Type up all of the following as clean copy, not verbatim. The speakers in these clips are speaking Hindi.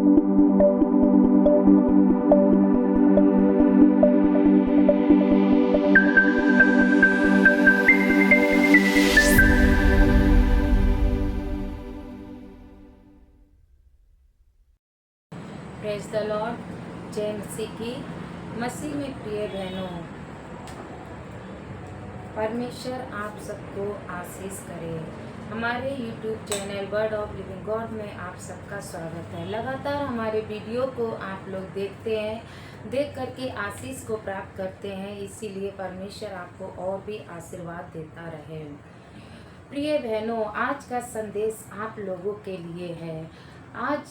Praise the Lord. जय मसीह की। मसीह में प्रिय बहनों, परमेश्वर आप सबको आशीष करे। हमारे YouTube channel word of living God में आप सबका स्वागत है। लगातार हमारे वीडियो को आप लोग देखते हैं, देख करके आशीष को प्राप्त करते हैं, इसीलिए परमेश्वर आपको और भी आशीर्वाद देता रहे। प्रिय बहनों, आज का संदेश आप लोगों के लिए है। आज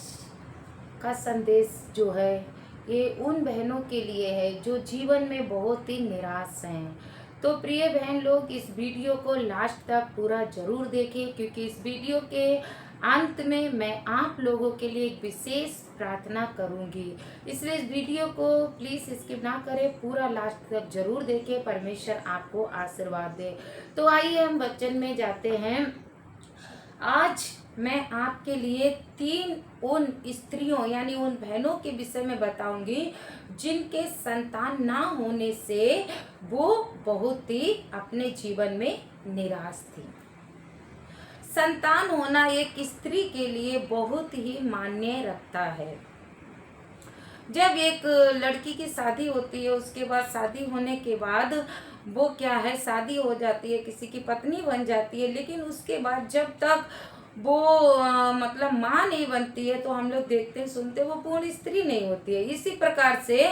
का संदेश जो है ये उन बहनों के लिए है जो जीवन में बहुत ही निराश हैं। तो प्रिय बहन लोग, इस वीडियो को लास्ट तक पूरा जरूर देखें, क्योंकि इस वीडियो के अंत में मैं आप लोगों के लिए एक विशेष प्रार्थना करूंगी। इसलिए इस वीडियो को प्लीज़ स्किप ना करें, पूरा लास्ट तक जरूर देखें। परमेश्वर आपको आशीर्वाद दे। तो आइए हम वचन में जाते हैं। आज मैं आपके लिए 3 उन स्त्रियों यानी उन बहनों के विषय में बताऊंगी जिनके संतान ना होने से वो बहुत ही अपने जीवन में निराश थी। संतान होना एक स्त्री के लिए बहुत ही मायने रखता है। जब एक लड़की की शादी होती है, उसके बाद शादी होने के बाद वो क्या है, शादी हो जाती है, किसी की पत्नी बन जाती है, लेकिन उसके बाद जब तक वो मतलब माँ नहीं बनती है तो हम लोग देखते हैं, सुनते हैं, वो पूर्ण स्त्री नहीं होती है। इसी प्रकार से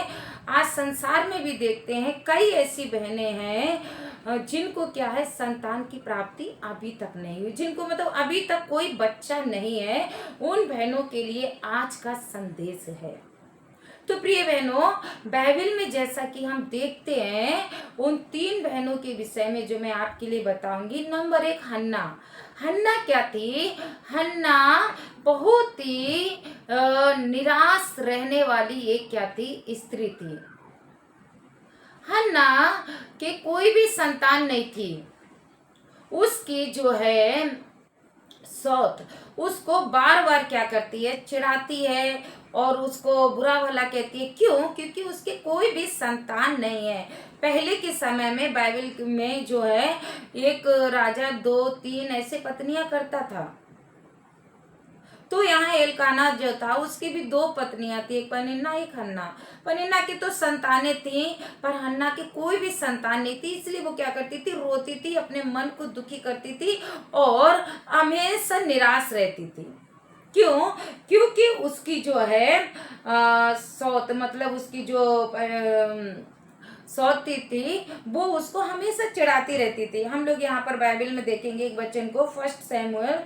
आज संसार में भी देखते हैं कई ऐसी बहनें हैं जिनको क्या है, संतान की प्राप्ति अभी तक नहीं हुई, जिनको मतलब अभी तक कोई बच्चा नहीं है। उन बहनों के लिए आज का संदेश है। तो प्रिय बहनों, बाइबल में जैसा कि हम देखते हैं उन 3 बहनों के विषय में जो मैं आपके लिए बताऊंगी। नंबर 1, हन्ना। हन्ना क्या थी? हन्ना बहुत ही निराश रहने वाली एक क्या थी, स्त्री थी। हन्ना के कोई भी संतान नहीं थी। उसकी जो है सौत उसको बार बार क्या करती है, चिढ़ाती है और उसको बुरा भला कहती है। क्यों? क्योंकि उसके कोई भी संतान नहीं है। पहले के समय में बाइबल में जो है एक राजा 2-3 ऐसे पत्नियां करता था। तो यहाँ एलकाना जो था उसकी भी 2 पत्नियां थी, एक पनिन्ना एक हन्ना। पनिन्ना की तो संतानें थी पर हन्ना की कोई भी संतान नहीं थी। इसलिए वो क्या करती थी, रोती थी, अपने मन को दुखी करती थी और हमेशा निराश रहती थी। क्यों? क्योंकि उसकी जो है सौत मतलब उसकी जो सौती थी वो उसको हमेशा चिढ़ाती रहती थी। हम लोग यहाँ पर बाइबल में देखेंगे एक वचन को, 1 शमूएल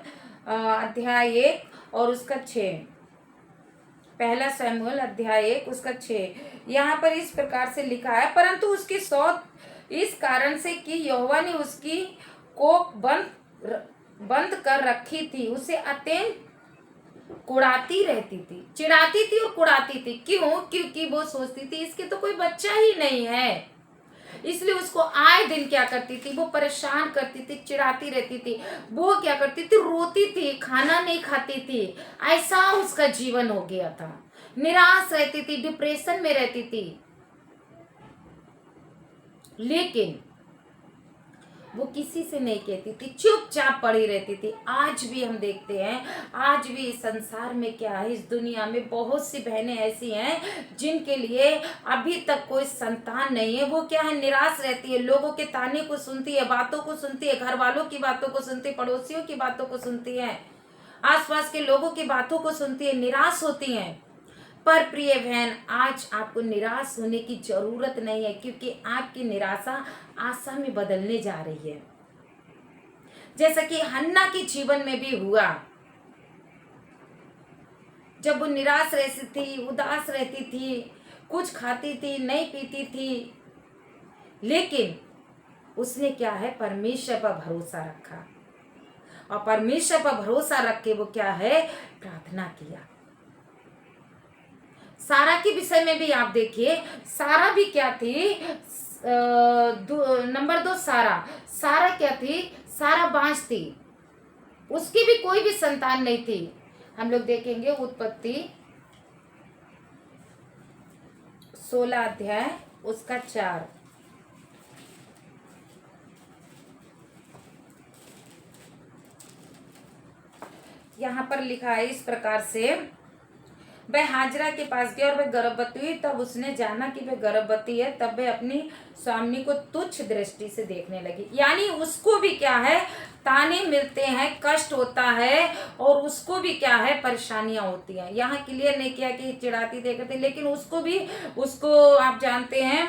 अध्याय 1 और उसका 6। 1 शमूएल अध्याय 1 उसका 6। यहाँ पर इस प्रकार से लिखा है, परंतु उसकी सौत इस कारण से कि यहोवा ने उसकी कोख बंद कर रखी थी, उसे अत्यंत कुड़ाती रहती थी, चिढ़ाती थी और कुड़ाती थी। क्यों? क्योंकि वो सोचती थी इसके तो कोई बच्चा ही नहीं है। इसलिए उसको आए दिन क्या करती थी, वो परेशान करती थी, चिढ़ाती रहती थी। वो क्या करती थी, रोती थी, खाना नहीं खाती थी। ऐसा उसका जीवन हो गया था। निराश रहती थी, डिप्रेशन में रहती थी। लेकिन वो किसी से नहीं कहती थी, चुपचाप पड़ी रहती थी। आज भी हम देखते हैं, आज भी इस संसार में क्या है, इस दुनिया में बहुत सी बहनें ऐसी हैं जिनके लिए अभी तक कोई संतान नहीं है। वो क्या है, निराश रहती है, लोगों के ताने को सुनती है, बातों को सुनती है, घर वालों की बातों को सुनती है, पड़ोसियों की बातों को सुनती है, आसपास के लोगों की बातों को सुनती है, निराश होती हैं। पर प्रिय बहन, आज आपको निराश होने की जरूरत नहीं है, क्योंकि आपकी निराशा आशा में बदलने जा रही है। जैसा कि हन्ना के जीवन में भी हुआ। जब वो निराश रहती थी, उदास रहती थी, कुछ खाती थी, नहीं पीती थी, लेकिन उसने क्या है, परमेश्वर पर भरोसा रखा और परमेश्वर पर भरोसा रख के वो क्या है, प्रार्थना किया। सारा के विषय में भी आप देखिए, सारा भी क्या थी, नंबर 2 सारा क्या थी, सारा बांझ थी, उसकी भी कोई भी संतान नहीं थी। हम लोग देखेंगे उत्पत्ति 16 अध्याय उसका 4। यहाँ पर लिखा है इस प्रकार से, वह हाजरा के पास गई और वह गर्भवती हुई। तब उसने जाना कि वह गर्भवती है। तब वह अपनी स्वामी को तुच्छ दृष्टि से देखने लगी। यानी उसको भी क्या है, ताने मिलते हैं, कष्ट होता है, और उसको भी क्या है, परेशानियां होती हैं। यहाँ क्लियर नहीं किया कि चिढ़ाती देखते, लेकिन उसको भी, उसको आप जानते हैं,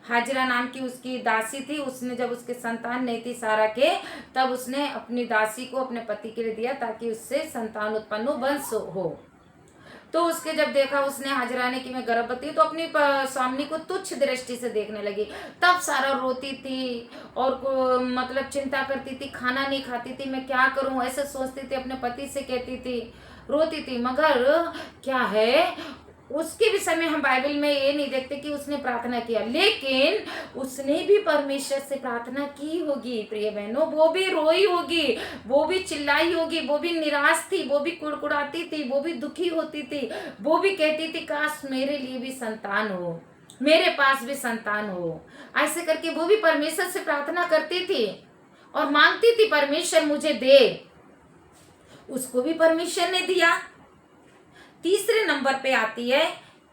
हाजरा नाम की उसकी दासी थी। उसने जब उसके संतान नहीं थी सारा के, तब उसने अपनी दासी को अपने पति के लिए दिया ताकि उससे संतान उत्पन्न हो, वंश हो। तो उसके जब देखा उसने हाजरा ने कि मैं गर्भवती हूँ, तो अपनी स्वामी को तुच्छ दृष्टि से देखने लगी। तब सारा रोती थी और मतलब चिंता करती थी, खाना नहीं खाती थी, मैं क्या करूं, ऐसे सोचती थी, अपने पति से कहती थी, रोती थी। मगर क्या है, उसके विषय में हम बाइबल में ये नहीं देखते कि उसने प्रार्थना किया, लेकिन उसने भी परमेश्वर से प्रार्थना की होगी प्रिय बहनों। वो भी रोई होगी, वो भी चिल्लाई होगी, वो भी निराश थी, वो भी कुड़कुड़ाती थी, वो भी दुखी होती थी, वो भी कहती थी काश मेरे लिए भी संतान हो, मेरे पास भी संतान हो। ऐसे करके वो भी परमेश्वर से प्रार्थना करती थी और मांगती थी परमेश्वर मुझे दे। उसको भी परमेश्वर ने दिया। तीसरे नंबर पे आती है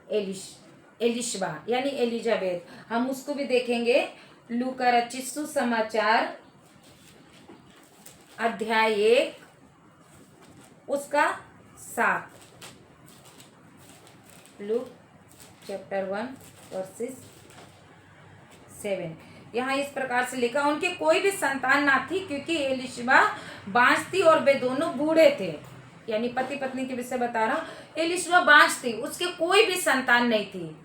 एलिशबा यानी एलिजाबेथ। हम उसको भी देखेंगे। लूका रचित सुसमाचार अध्याय 1 उसका 7। Luke chapter 1 versus 7। यहाँ इस प्रकार से लिखा, उनके कोई भी संतान ना थी क्योंकि एलिशबा बांझ थी और वे दोनों बूढ़े थे। यानी पति पत्नी के विषय बता रहा हूं। एलिशबा बांझ थी, उसके कोई भी संतान नहीं थी,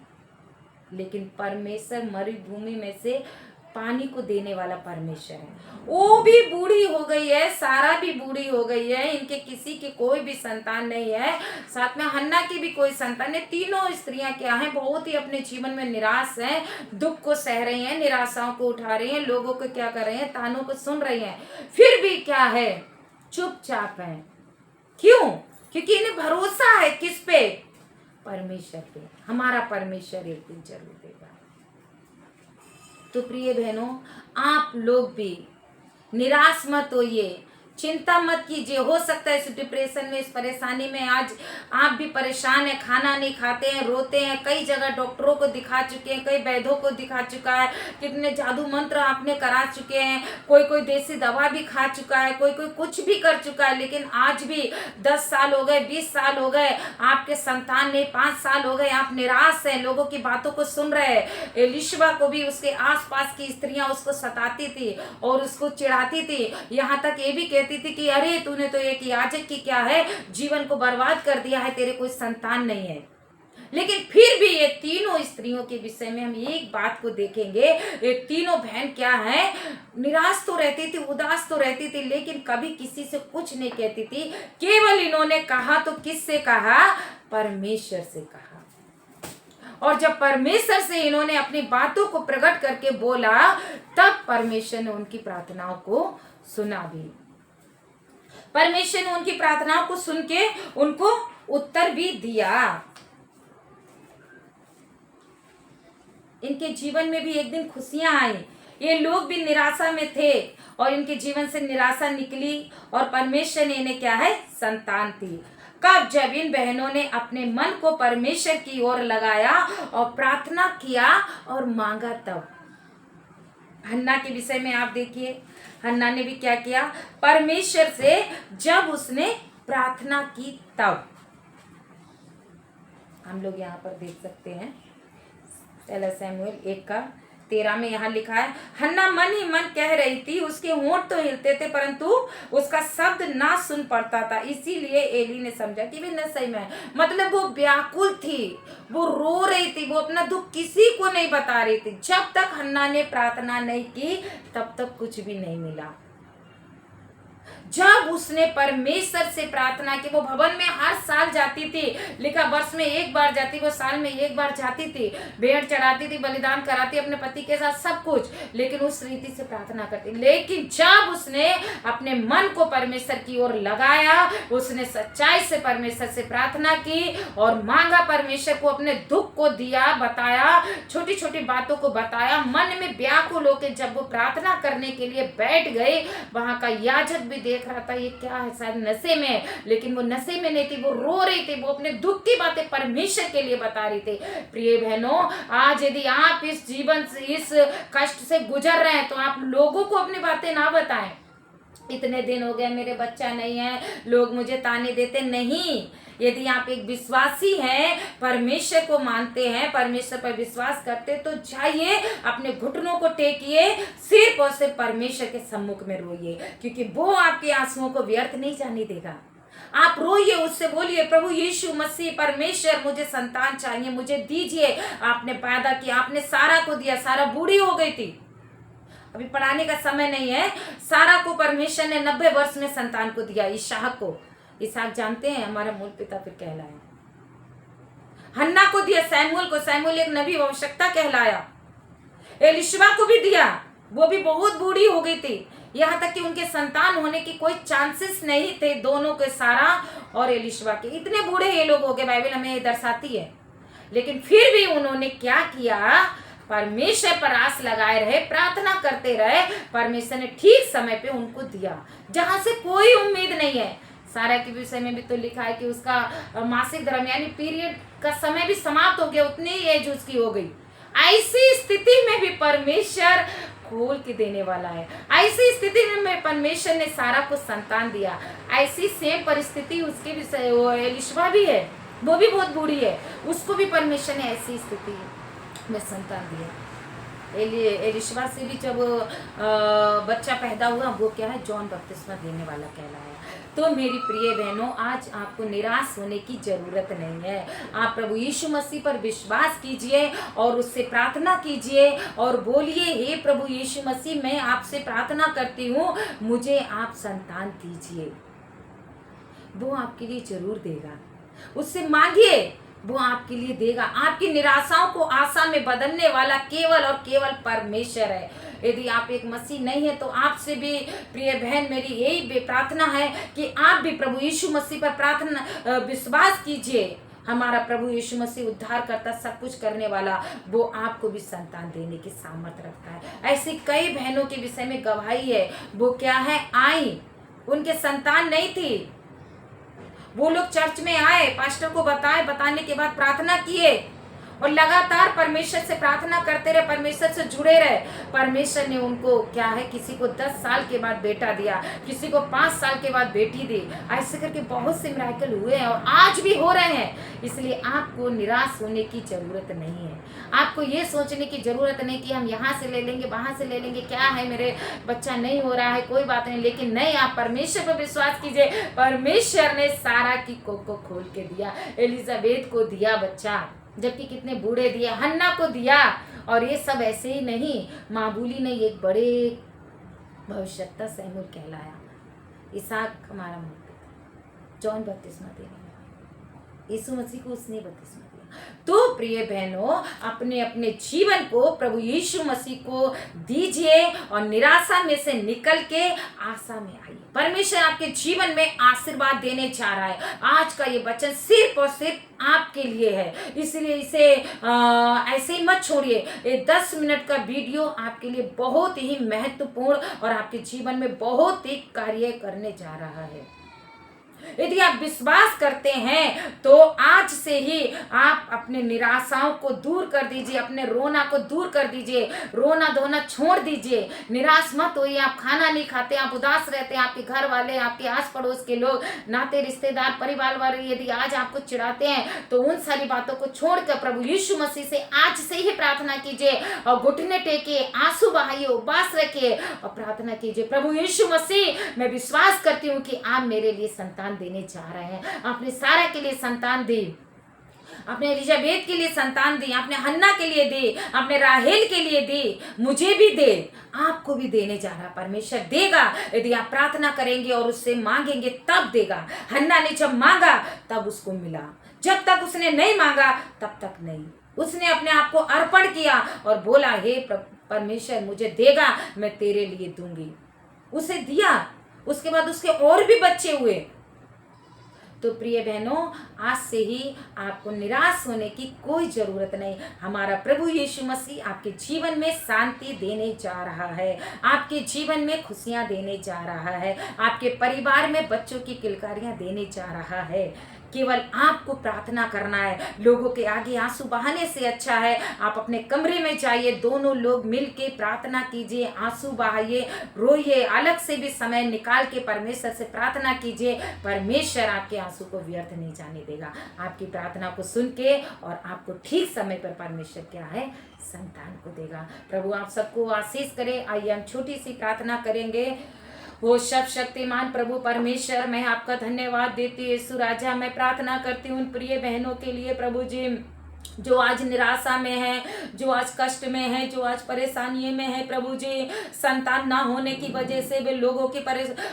लेकिन परमेश्वर मरुभूमि में से पानी को देने वाला परमेश्वर है। वो भी बूढ़ी हो गई है, सारा भी बूढ़ी हो गई है, इनके किसी के कोई भी संतान नहीं है। साथ में हन्ना की भी कोई संतान नहीं। तीनों स्त्रियां क्या हैं, बहुत ही अपने जीवन में निराश हैं, दुख को सह रही हैं, निराशाओं को उठा रही हैं, लोगों को क्या कर रही हैं, तानों को सुन रही हैं, फिर भी क्या है, चुपचाप है। क्यों? क्योंकि इन्हें भरोसा है किस पे, परमेश्वर पे। हमारा परमेश्वर एक दिन जरूर देगा। तो प्रिय बहनों, आप लोग भी निराश मत होइए, चिंता मत कीजिए। हो सकता है इस डिप्रेशन में, इस परेशानी में आज आप भी परेशान हैं, खाना नहीं खाते हैं, रोते हैं। कई जगह डॉक्टरों को दिखा चुके हैं, कई वैद्यों को दिखा चुका है, कितने जादू मंत्र आपने करा चुके हैं, कोई कोई देसी दवा भी खा चुका है, कोई कोई कुछ भी कर चुका है, लेकिन आज भी 10 साल हो गए, 20 साल हो गए, आपके संतान नहीं, 5 साल हो गए, आप निराश हैं, लोगों की बातों को सुन रहे हैं। एलिशबा को भी उसके आसपास की स्त्रियां उसको सताती थी और उसको चिढ़ाती थी, यहाँ तक ये भी कहती थी कि अरे तूने तो एक याजक की क्या है, जीवन को बर्बाद कर दिया है, तेरे कोई संतान नहीं है। लेकिन फिर भी ये तीनों स्त्रियों के विषय में हम एक बात को देखेंगे, ये तीनों बहन क्या है, निराश तो रहती थी, उदास तो रहती थी, लेकिन कभी किसी से कुछ नहीं कहती थी। केवल इन्होंने कहा तो किससे कहा, परमेश्वर से कहा। और जब परमेश्वर से इन्होंने अपनी बातों को प्रकट करके बोला, तब परमेश्वर ने उनकी प्रार्थनाओं को सुना भी। परमेश्वर ने उनकी प्रार्थनाओं को सुन के उनको उत्तर भी दिया। इनके जीवन में भी एक दिन खुशियां आई। ये लोग भी निराशा में थे और इनके जीवन से निराशा निकली और परमेश्वर ने इन्हें क्या है, संतान दी। कब? जब इन बहनों ने अपने मन को परमेश्वर की ओर लगाया और प्रार्थना किया और मांगा। तब हन्ना के विषय में आप देखिए, हन्ना ने भी क्या किया, परमेश्वर से जब उसने प्रार्थना की, तब हम लोग यहाँ पर देख सकते हैं पहला शमूएल 1:13 में यहाँ लिखा है, हन्ना मन ही मन कह रही थी, उसके होंठ तो हिलते थे परंतु उसका शब्द ना सुन पड़ता था। इसीलिए एली ने समझा कि वे नशे में है। मतलब वो व्याकुल थी, वो रो रही थी, वो अपना दुख किसी को नहीं बता रही थी। जब तक हन्ना ने प्रार्थना नहीं की तब तक कुछ भी नहीं मिला। जब उसने परमेश्वर से प्रार्थना की, वो भवन में हर साल जाती थी, लिखा वर्ष में एक बार जाती, वो साल में एक बार जाती थी, भेड़ चढ़ाती थी, बलिदान कराती अपने पति के साथ सब कुछ, लेकिन उस रीति से प्रार्थना करती। लेकिन जब उसने अपने मन को परमेश्वर की ओर लगाया, उसने सच्चाई से परमेश्वर से प्रार्थना की और मांगा, परमेश्वर को अपने दुख को दिया, बताया, छोटी छोटी बातों को बताया, मन में व्याकुल होकर जब वो प्रार्थना करने के लिए बैठ गए, वहां का याजक भी देख रहा था ये क्या है, शायद नशे में, लेकिन वो नशे में नहीं थी, वो रो रही थी, वो अपने दुख की बातें परमेश्वर के लिए बता रही थी। प्रिय बहनों, आज यदि आप इस जीवन से, इस कष्ट से गुजर रहे हैं, तो आप लोगों को अपनी बातें ना बताएं, इतने दिन हो गए मेरे बच्चा नहीं है, लोग मुझे ताने देते नहीं। यदि आप एक विश्वासी हैं, परमेश्वर को मानते हैं, परमेश्वर पर विश्वास करते, तो जाइए अपने घुटनों को टेकिए, सिर्फ और सिर्फ परमेश्वर के सम्मुख में रोइए, क्योंकि वो आपके आंसुओं को व्यर्थ नहीं जाने देगा। आप रोइए, उससे बोलिए, प्रभु यीशु मसीह परमेश्वर, मुझे संतान चाहिए, मुझे दीजिए। आपने पैदा किया, आपने सारा को दिया, सारा बूढ़ी हो गई थी, अभी पढ़ाने का समय नहीं है। सारा को परमेश्वर ने 90 वर्ष में संतान को दिया, इसहाक को। इसहाक जानते हैं हमारा मूल पिता फिर कहलाया। हन्ना को दिया, सैमुअल को, सैमुअल एक नबी भविष्यवक्ता कहलाया। एलिशबा को भी दिया, वो भी बहुत बूढ़ी हो गई थी, यहाँ तक कि उनके संतान होने की कोई चांसेस नहीं थे, दोनों के, सारा और एलिशबा के। इतने बूढ़े ये लोग हो गए, बाइबल हमें ये दर्शाती है। लेकिन फिर भी उन्होंने क्या किया, परमेश्वर पर आस लगाए रहे, प्रार्थना करते रहे, परमेश्वर ने ठीक समय पे उनको दिया, जहां से कोई उम्मीद नहीं है। सारा के विषय में भी तो लिखा है कि उसका मासिक धर्म यानी पीरियड का समय भी समाप्त हो गया, उतनी एज उसकी हो गई। ऐसी स्थिति में भी परमेश्वर खोल के देने वाला है। ऐसी स्थिति में परमेश्वर ने सारा को संतान दिया। ऐसी सेम परिस्थिति उसके विषय एलिशबा भी है, वो भी बहुत बूढ़ी है, उसको भी परमेश्वर ने ऐसी स्थिति में संतान दिया। एलिशबा से भी जब बच्चा पैदा हुआ, वो क्या है, जॉन बपतिस्मा देने वाला कहलाया। तो मेरी प्रिय बहनों, आज आपको निराश होने की जरूरत नहीं है। आप प्रभु यीशु मसीह पर विश्वास कीजिए और उससे प्रार्थना कीजिए और बोलिए, हे प्रभु यीशु मसीह, मैं आपसे प्रार्थना करती हूँ, मुझे आप संतान दीजिए। वो आपके लिए जरूर देगा, उससे मांगिए, वो आपके लिए देगा। आपकी निराशाओं को आशा में बदलने वाला केवल और केवल परमेश्वर है। यदि आप एक मसीह नहीं है, तो आपसे भी प्रिय बहन मेरी यही प्रार्थना है कि आप भी प्रभु यीशु मसीह पर प्रार्थना विश्वास कीजिए। हमारा प्रभु यीशु मसीह उद्धार करता, सब कुछ करने वाला, वो आपको भी संतान देने की सामर्थ रखता है। ऐसी कई बहनों के विषय में गवाही है। वो क्या है, आई, उनके संतान नहीं थी, वो लोग चर्च में आए, पास्टर को बताने के बाद प्रार्थना किए और लगातार परमेश्वर से प्रार्थना करते रहे, परमेश्वर से जुड़े रहे। परमेश्वर ने उनको क्या है, किसी को 10 साल के बाद बेटा दिया, किसी को 5 साल के बाद बेटी दी। ऐसे करके बहुत से मिराकल हुए हैं और आज भी हो रहे हैं। इसलिए आपको निराश होने की जरूरत नहीं है। आपको ये सोचने की जरूरत नहीं कि हम यहाँ से ले लेंगे, वहां से ले लेंगे, क्या है, मेरे बच्चा नहीं हो रहा है, कोई बात नहीं। लेकिन नहीं, आप परमेश्वर पर विश्वास कीजिए। परमेश्वर ने सारा की कोख को खोल के दिया, एलिजाबेथ को दिया बच्चा, जबकि कितने बूढ़े दिए, हन्ना को दिया। और ये सब ऐसे ही नहीं, मामूली नहीं, एक बड़े भविष्यवक्ता सैमुअल कहलाया। इसहाक हमारा मूल पिता, जॉन बपतिस्मा देने वाला, यीशु मसीह को उसने बपतिस्मा दिया। तो प्रिय बहनों, अपने अपने जीवन को प्रभु यीशु मसीह को दीजिए और निराशा में से निकल के आशा में आइए। परमेश्वर आपके जीवन में आशीर्वाद देने जा रहा है। आज का ये वचन सिर्फ और सिर्फ आपके लिए है, इसलिए इसे ऐसे ही मत छोड़िए। ये 10 मिनट का वीडियो आपके लिए बहुत ही महत्वपूर्ण और आपके जीवन में बहुत ही कार्य करने जा रहा है। यदि आप विश्वास करते हैं तो आज से ही आप अपने निराशाओं को दूर कर दीजिए, अपने रोना को दूर कर दीजिए, रोना धोना छोड़ दीजिए। निराश मत होइए। आप खाना नहीं खाते, आप उदास रहते हैं, आपके घर वाले, आपके आस पड़ोस के लोग, नाते रिश्तेदार, परिवार वाले यदि आज आपको चिढ़ाते हैं, तो उन सारी बातों को छोड़कर प्रभु यीशु मसीह से आज से ही प्रार्थना कीजिए और घुटने टेके, आंसू बहाइए, उपवास रखिए और प्रार्थना कीजिए, प्रभु यीशु मसीह, मैं विश्वास करती हूँ कि आप मेरे लिए संतान देने जा रहे हैं। आपने सारा के लिए संतान दी आपने एलिजाबेथ के लिए संतान दी, आपने हन्ना के लिए दी, आपने राहेल के लिए दी, मुझे भी दे, आपको भी देने जा रहा परमेश्वर देगा। यदि आप प्रार्थना करेंगे और उससे मांगेंगे तब देगा। हन्ना ने जब मांगा तब उसको मिला, जब तक उसने नहीं मांगा तब तक नहीं। उसने अपने आप को अर्पण किया और बोला, हे परमेश्वर मुझे देगा, मैं तेरे लिए दूंगी। उसे दिया, उसके बाद उसके और भी बच्चे हुए। तो प्रिय बहनों, आज से ही आपको निराश होने की कोई जरूरत नहीं। हमारा प्रभु यीशु मसीह आपके जीवन में शांति देने जा रहा है, आपके जीवन में खुशियां देने जा रहा है, आपके परिवार में बच्चों की किलकारियां देने जा रहा है। केवल आपको प्रार्थना करना है। लोगों के आगे आंसू बहाने से अच्छा है आप अपने कमरे में जाइए, दोनों लोग मिलके प्रार्थना कीजिए, आंसू बहाइए, रोइए, अलग से भी समय निकाल के परमेश्वर से प्रार्थना कीजिए। परमेश्वर आपके आंसू को व्यर्थ नहीं जाने देगा। आपकी प्रार्थना को सुन के और आपको ठीक समय पर परमेश्वर क्या है, संतान को देगा। प्रभु आप सबको आशीष करे। आइए हम छोटी सी प्रार्थना करेंगे। वो सब शक्तिमान प्रभु परमेश्वर, मैं आपका धन्यवाद देती हूँ यीशु राजा। मैं प्रार्थना करती हूँ उन प्रिय बहनों के लिए प्रभु जी, जो आज निराशा में है, जो आज कष्ट में है, जो आज परेशानी में है प्रभु जी। संतान ना होने की वजह से वे लोगों की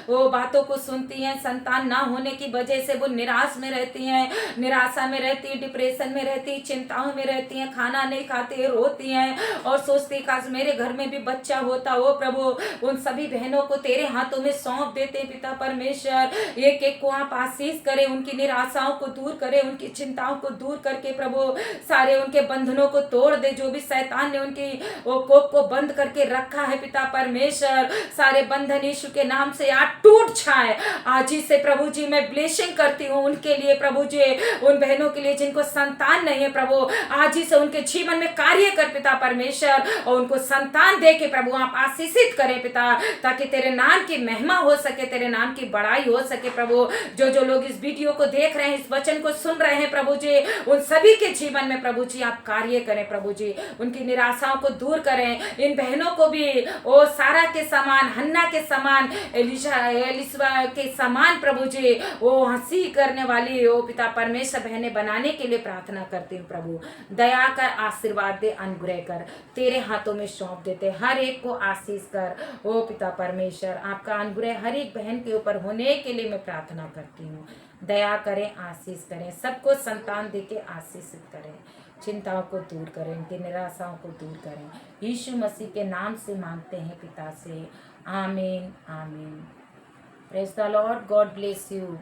वो बातों को सुनती हैं, संतान ना होने की वजह से वो निराश में रहती हैं, निराशा में रहती है, डिप्रेशन में रहती है, चिंताओं में रहती हैं, खाना नहीं खाती, रोती हैं और सोचती काश मेरे घर में भी बच्चा होता हो। प्रभु उन सभी बहनों को तेरे हाथों में सौंप देते हैं पिता परमेश्वर। एक एक को आप आशीष करें, उनकी निराशाओं को दूर करें, उनकी चिंताओं को दूर करके प्रभु सारे उनके बंधनों को तोड़ दे। जो भी शैतान ने उनकी वो कोप को बंद करके रखा है पिता परमेश्वर, सारे बंधन यीशु के नाम से आज टूट जाए। आज ही से प्रभु जी मैं ब्लेसिंग करती हूँ उनके लिए प्रभु जी, उन बहनों के लिए जिनको संतान नहीं है प्रभु, आज ही से उनके जीवन में कार्य कर पिता परमेश्वर, और उनको संतान दे के प्रभु आप आशीषित करें पिता, ताकि तेरे नाम की महिमा हो सके, तेरे नाम की बड़ाई हो सके प्रभु। जो जो लोग इस वीडियो को देख रहे हैं, इस वचन को सुन रहे हैं प्रभु जी, उन सभी के जीवन में प्रभु जी आप कार्य करें प्रभु जी, उनकी निराशाओं को दूर करें। इन बहनों को भी ओ सारा के समान, हन्ना के समान, एलिशबा के समान प्रभु जी वो हंसी करने वाली ओ पिता परमेश्वर बहनें बनाने के लिए प्रार्थना करती हूँ प्रभु। दया कर, आशीर्वाद दे, अनुग्रह कर, तेरे हाथों में सौंप देते, हर एक को आशीष कर ओ पिता परमेश्वर। आपका अनुग्रह हर एक बहन के ऊपर होने के लिए मैं प्रार्थना करती हूँ। दया करें, आशीष करें, सबको संतान देके आशीषित करें, चिंताओं को दूर करें, उनकी निराशाओं को दूर करें। यीशु मसीह के नाम से मांगते हैं पिता से, आमीन आमीन। Praise the Lord, God bless you.